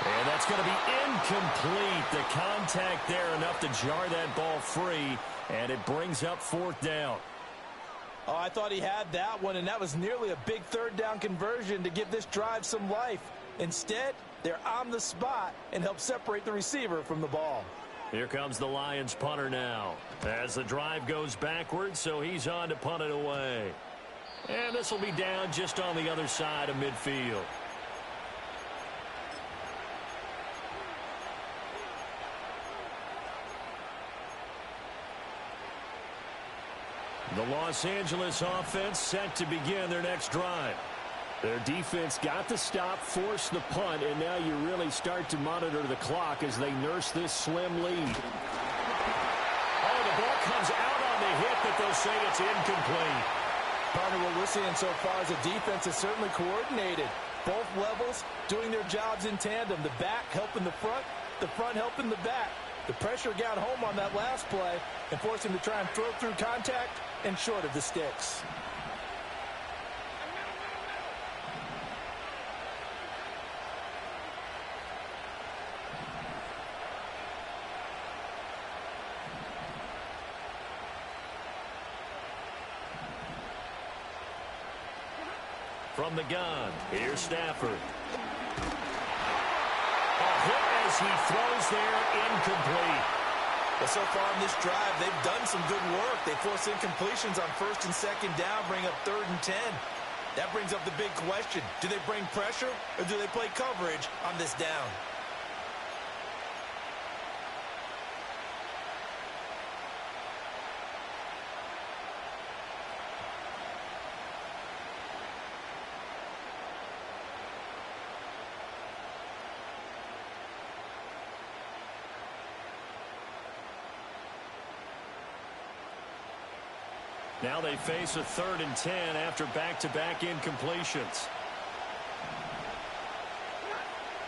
And that's going to be incomplete. The contact there enough to jar that ball free, and it brings up 4th down. Oh, I thought he had that one, and that was nearly a big 3rd down conversion to give this drive some life. Instead, they're on the spot and help separate the receiver from the ball. Here comes the Lions punter now as the drive goes backwards, so he's on to punt it away. And this will be down just on the other side of midfield. The Los Angeles offense set to begin their next drive. Their defense got the stop, forced the punt, and now you really start to monitor the clock as they nurse this slim lead. Oh, the ball comes out on the hit, but they'll say it's incomplete. Partner, what we're seeing so far is the defense is certainly coordinated. Both levels doing their jobs in tandem. The back helping the front helping the back. The pressure got home on that last play and forced him to try and throw through contact and short of the sticks. From the gun, here's Stafford. A hit as he throws there, incomplete. Well, so far in this drive, they've done some good work. They force incompletions on 1st and 2nd down, bring up 3rd and 10. That brings up the big question. Do they bring pressure or do they play coverage on this down? Now they face a 3rd and 10 after back-to-back incompletions.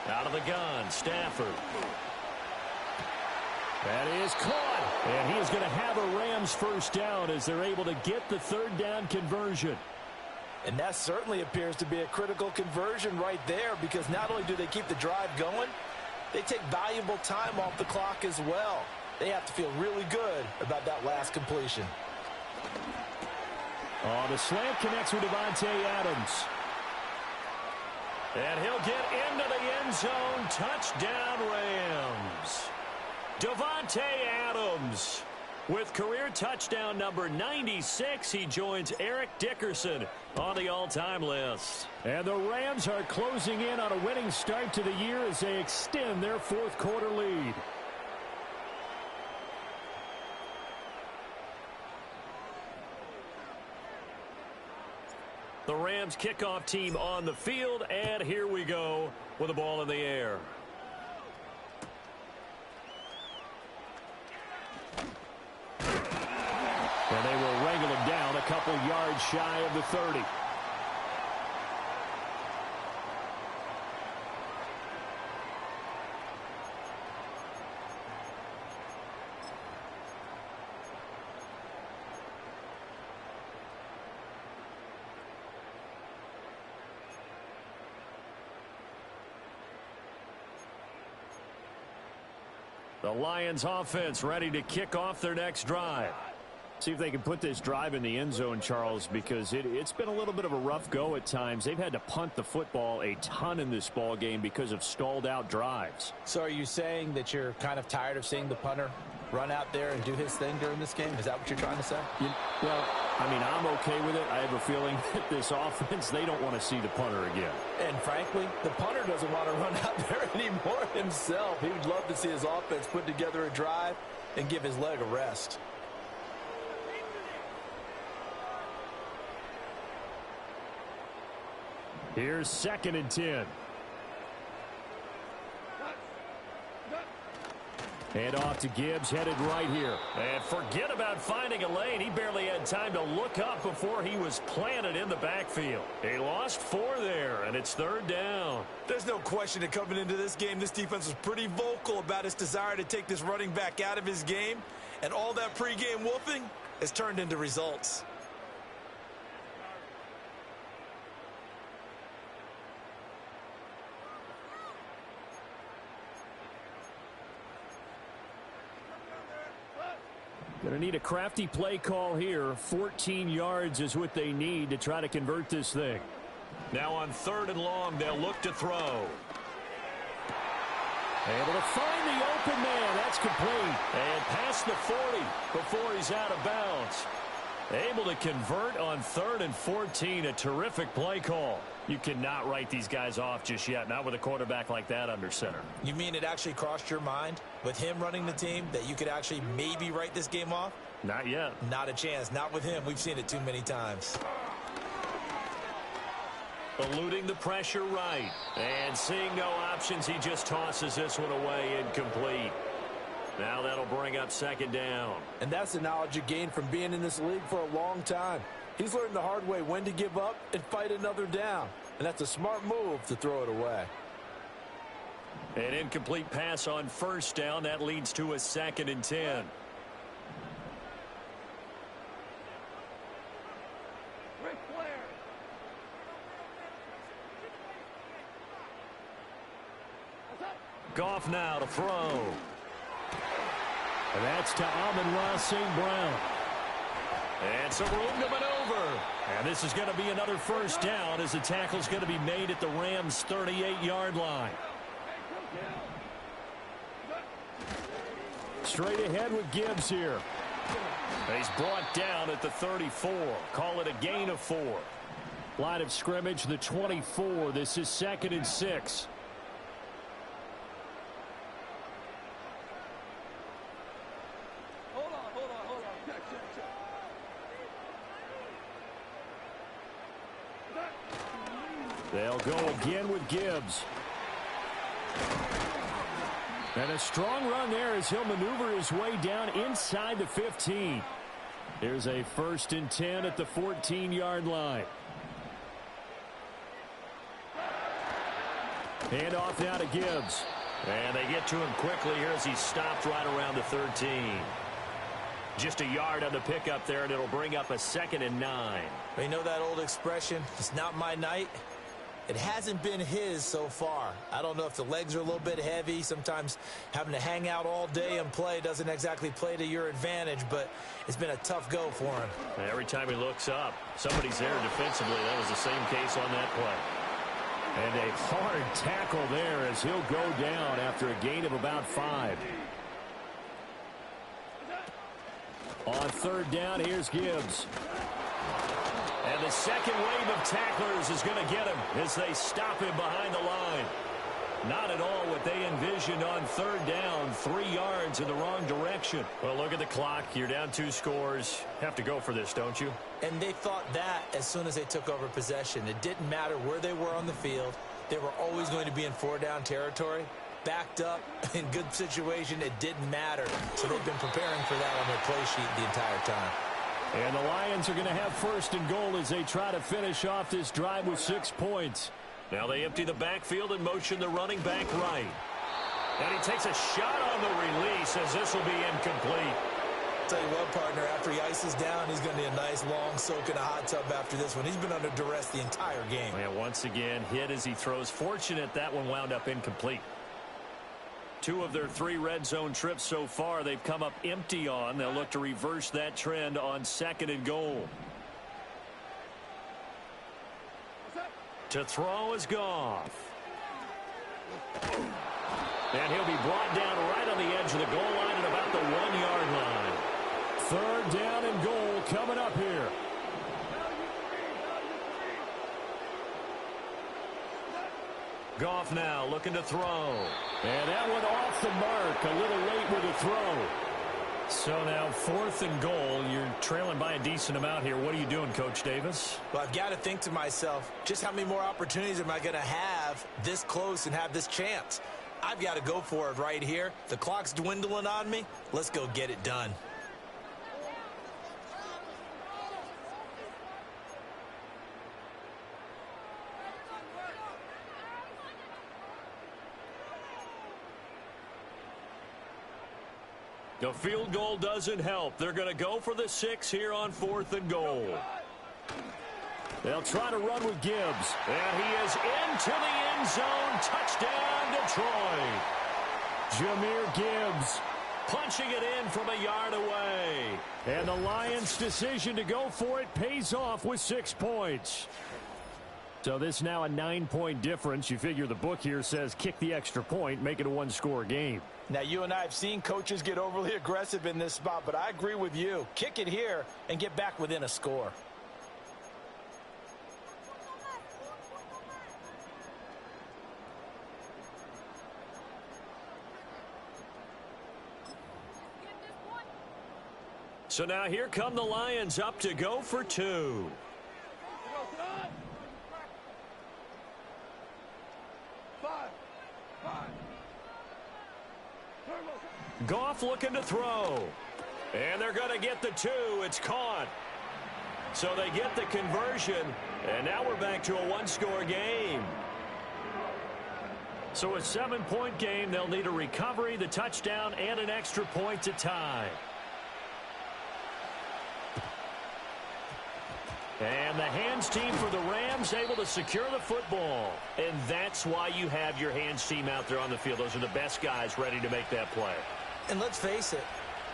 Out of the gun, Stafford. That is caught. And he is going to have a Rams 1st down as they're able to get the 3rd down conversion. And that certainly appears to be a critical conversion right there, because not only do they keep the drive going, they take valuable time off the clock as well. They have to feel really good about that last completion. Oh, the slant connects with Davante Adams. And he'll get into the end zone. Touchdown, Rams. Davante Adams with career touchdown number 96. He joins Eric Dickerson on the all-time list. And the Rams are closing in on a winning start to the year as they extend their 4th quarter lead. The Rams kickoff team on the field, and here we go with the ball in the air. And they will wrangle him down a couple yards shy of the 30. The Lions offense ready to kick off their next drive. See if they can put this drive in the end zone, Charles, because it's been a little bit of a rough go at times. They've had to punt the football a ton in this ball game because of stalled out drives. So are you saying that you're kind of tired of seeing the punter run out there and do his thing during this game? Is that what you're trying to say? Well, I mean, I'm okay with it. I have a feeling that this offense, they don't want to see the punter again. And frankly, the punter doesn't want to run out there anymore himself. He would love to see his offense put together a drive and give his leg a rest. Here's 2nd and 10. And off to Gibbs, headed right here. And forget about finding a lane. He barely had time to look up before he was planted in the backfield. He lost 4 there, and it's 3rd down. There's no question that coming into this game, this defense was pretty vocal about its desire to take this running back out of his game. And all that pregame wolfing has turned into results. Going to need a crafty play call here. 14 yards is what they need to try to convert this thing. Now on 3rd and long, they'll look to throw. Able to find the open man. That's complete. And past the 40 before he's out of bounds. Able to convert on 3rd and 14. A terrific play call. You cannot write these guys off just yet, not with a quarterback like that under center. You mean it actually crossed your mind with him running the team that you could actually maybe write this game off? Not yet. Not a chance. Not with him. We've seen it too many times. Eluding the pressure right. And seeing no options, he just tosses this one away incomplete. Now that'll bring up 2nd down. And that's the knowledge you gained from being in this league for a long time. He's learned the hard way when to give up and fight another down. And that's a smart move to throw it away. An incomplete pass on 1st down. That leads to a 2nd and 10. Goff now to throw. And that's to Amon-Ra St. Brown. And some room to maneuver. And this is going to be another 1st down as the tackle's going to be made at the Rams' 38-yard line. Straight ahead with Gibbs here. He's brought down at the 34. Call it a gain of 4. Line of scrimmage, the 24. This is 2nd and 6. They'll go again with Gibbs. And a strong run there as he'll maneuver his way down inside the 15. Here's a 1st and 10 at the 14-yard line. Hand off now to Gibbs. And they get to him quickly here as he stopped right around the 13. Just a yard on the pickup there, and it'll bring up a 2nd and 9. You know that old expression, it's not my night? It hasn't been his so far. I don't know if the legs are a little bit heavy. Sometimes having to hang out all day and play doesn't exactly play to your advantage, but it's been a tough go for him. Every time he looks up, somebody's there defensively. That was the same case on that play. And a hard tackle there as he'll go down after a gain of about 5. On 3rd down, here's Gibbs. And the second wave of tacklers is going to get him as they stop him behind the line. Not at all what they envisioned on 3rd down. 3 yards in the wrong direction. Well, look at the clock. You're down 2 scores. Have to go for this, don't you? And they thought that as soon as they took over possession. It didn't matter where they were on the field. They were always going to be in 4-down territory. Backed up, in good situation, it didn't matter. So they've been preparing for that on their play sheet the entire time. And the Lions are going to have 1st and goal as they try to finish off this drive with 6 points. Now they empty the backfield and motion the running back right. And he takes a shot on the release as this will be incomplete. Tell you what, partner, after he ices down, he's going to need a nice long soak in a hot tub after this one. He's been under duress the entire game. And once again, hit as he throws. Fortunate that one wound up incomplete. 2 of their 3 red zone trips so far, they've come up empty on. They'll look to reverse that trend on 2nd and goal. To throw is Goff. And he'll be brought down right on the edge of the goal line at about the 1-yard line. 3rd down and goal coming up here. Goff now looking to throw. And that one off the mark. A little late with the throw. So now 4th and goal. You're trailing by a decent amount here. What are you doing, Coach Davis? Well, I've got to think to myself, just how many more opportunities am I going to have this close and have this chance? I've got to go for it right here. The clock's dwindling on me. Let's go get it done. The field goal doesn't help. They're going to go for the 6 here on 4th and goal. They'll try to run with Gibbs. And he is into the end zone. Touchdown, Detroit. Jahmyr Gibbs punching it in from a yard away. And the Lions' decision to go for it pays off with 6 points. So this now a 9-point difference. You figure the book here says kick the extra point, make it a 1-score game. Now, you and I have seen coaches get overly aggressive in this spot, but I agree with you. Kick it here and get back within a score. So now here come the Lions up to go for 2. Goff looking to throw. And they're going to get the 2. It's caught. So they get the conversion. And now we're back to a 1-score game. So a 7-point game. They'll need a recovery, the touchdown, and an extra point to tie. And the hands team for the Rams able to secure the football. And that's why you have your hands team out there on the field. Those are the best guys ready to make that play. And let's face it,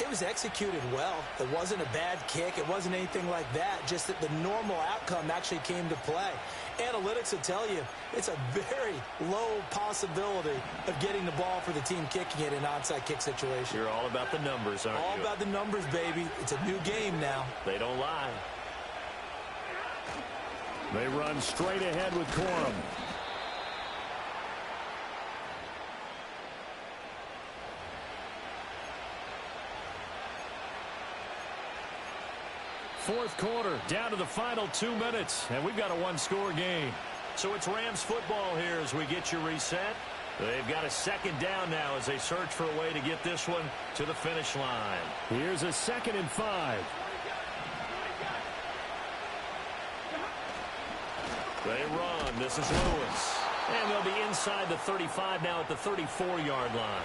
it was executed well. It wasn't a bad kick. It wasn't anything like that. Just that the normal outcome actually came to play. Analytics will tell you it's a very low possibility of getting the ball for the team kicking it in an onside kick situation. You're all about the numbers, aren't you? All about the numbers, baby. It's a new game now. They don't lie. They run straight ahead with Corum. Fourth quarter, down to the final 2 minutes, and we've got a 1-score game. So it's Rams football here as we get you reset. They've got a 2nd down now as they search for a way to get this one to the finish line. Here's a 2nd and 5. They run. This is Lewis. And they'll be inside the 35 now at the 34-yard line.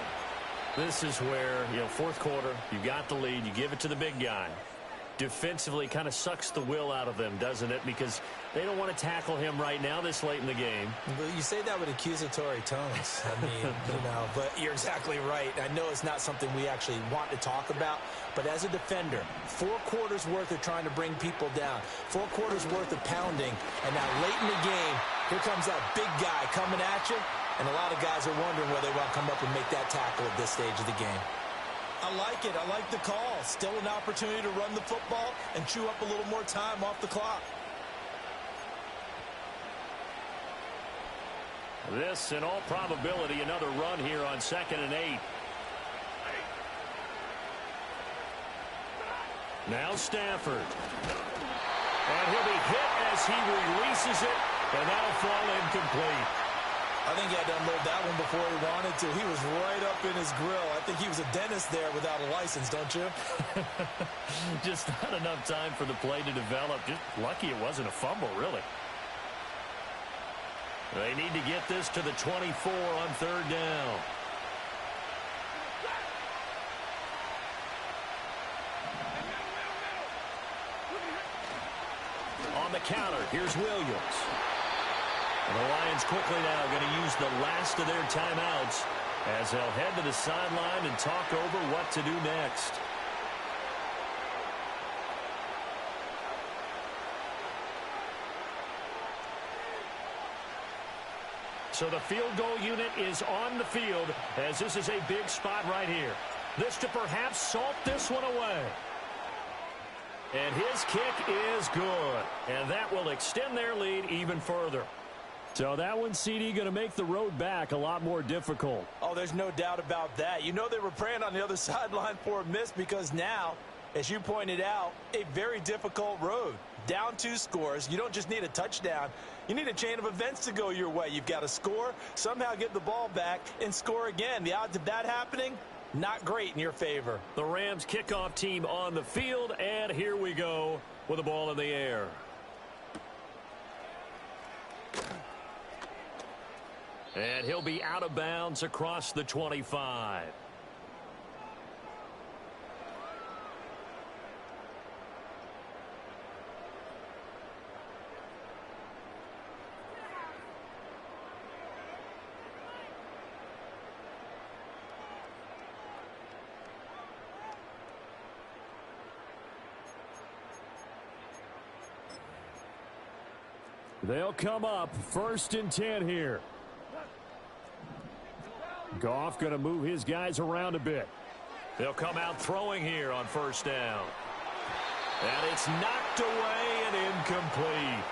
This is where, fourth quarter, you got the lead. You give it to the big guy. Defensively kind of sucks the will out of them, doesn't it? Because they don't want to tackle him right now this late in the game. But you say that with accusatory tones. I mean, but you're exactly right. I know it's not something we actually want to talk about, but as a defender, 4 quarters worth of trying to bring people down, 4 quarters worth of pounding, and now late in the game, here comes that big guy coming at you, and a lot of guys are wondering whether they want to come up and make that tackle at this stage of the game. I like it. I like the call. Still an opportunity to run the football and chew up a little more time off the clock. This, in all probability, another run here on 2nd and 8. Now Stafford. And he'll be hit as he releases it, and that'll fall incomplete. I think he had to unload that one before he wanted to. He was right up in his grill. I think he was a dentist there without a license, don't you? Just not enough time for the play to develop. Just lucky it wasn't a fumble, really. They need to get this to the 24 on 3rd down. On the counter, here's Williams. And the Lions quickly now going to use the last of their timeouts as they'll head to the sideline and talk over what to do next. So the field goal unit is on the field as this is a big spot right here. This to perhaps salt this one away. And his kick is good. And that will extend their lead even further. So that one, CD, going to make the road back a lot more difficult. Oh, there's no doubt about that. You know they were praying on the other sideline for a miss because now, as you pointed out, a very difficult road. Down 2 scores. You don't just need a touchdown. You need a chain of events to go your way. You've got to score, somehow get the ball back, and score again. The odds of that happening, not great in your favor. The Rams kickoff team on the field, and here we go with the ball in the air. And he'll be out of bounds across the 25. They'll come up 1st and 10 here. Goff going to move his guys around a bit. They'll come out throwing here on 1st down. And it's knocked away and incomplete.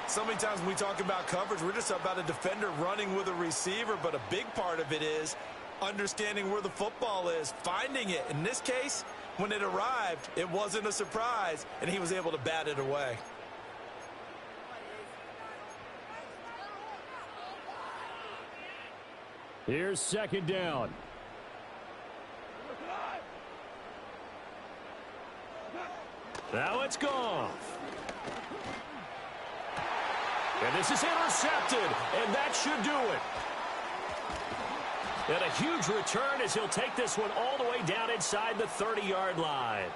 So many times when we talk about coverage, we're just about a defender running with a receiver, but a big part of it is understanding where the football is, finding it. In this case, when it arrived, it wasn't a surprise, and he was able to bat it away. Here's 2nd down. Now it's Goff. And this is intercepted, and that should do it. And a huge return as he'll take this one all the way down inside the 30-yard line.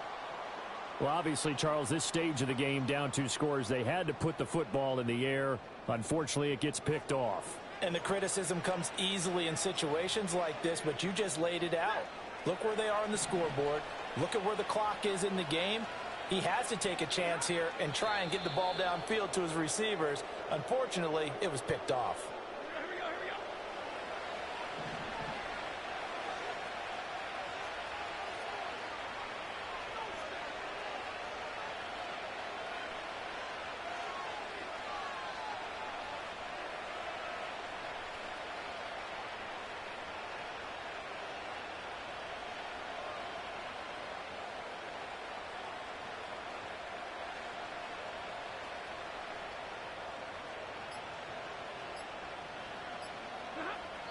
Well, obviously, Charles, this stage of the game, down 2 scores, they had to put the football in the air. Unfortunately, it gets picked off. And the criticism comes easily in situations like this, but you just laid it out. Look where they are on the scoreboard. Look at where the clock is in the game. He has to take a chance here and try and get the ball downfield to his receivers. Unfortunately, it was picked off.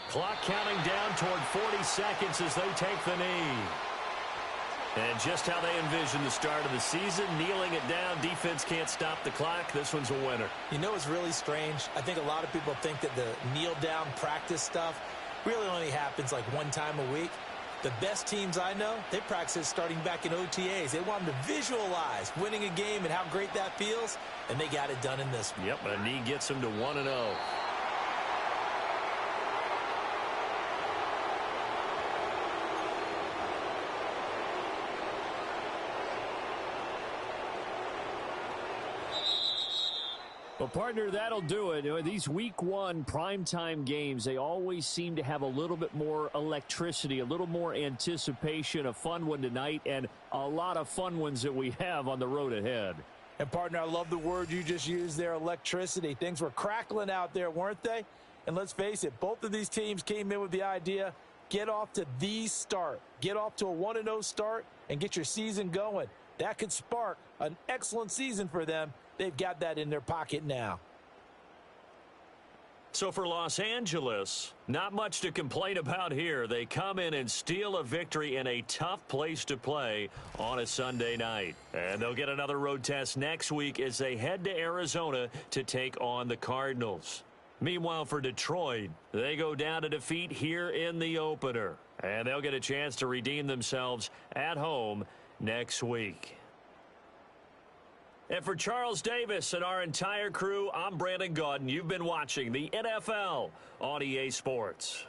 Clock counting down toward 40 seconds as they take the knee. And just how they envision the start of the season, kneeling it down. Defense can't stop the clock. This one's a winner. You know what's really strange? I think a lot of people think that the kneel-down practice stuff really only happens like one time a week. The best teams I know, they practice it starting back in OTAs. They want them to visualize winning a game and how great that feels, and they got it done in this one. Yep, a knee gets them to 1-0. Well, partner, that'll do it. You know, these week 1 primetime games, they always seem to have a little bit more electricity, a little more anticipation. A fun one tonight, and a lot of fun ones that we have on the road ahead. And, partner, I love the word you just used there, electricity. Things were crackling out there, weren't they? And let's face it, both of these teams came in with the idea, get off to the start. Get off to a 1-0 start and get your season going. That could spark an excellent season for them. They've got that in their pocket now. So for Los Angeles, not much to complain about here. They come in and steal a victory in a tough place to play on a Sunday night. And they'll get another road test next week as they head to Arizona to take on the Cardinals. Meanwhile, for Detroit, they go down to defeat here in the opener. And they'll get a chance to redeem themselves at home next week. And for Charles Davis and our entire crew, I'm Brandon Gaudin. You've been watching the NFL on EA Sports.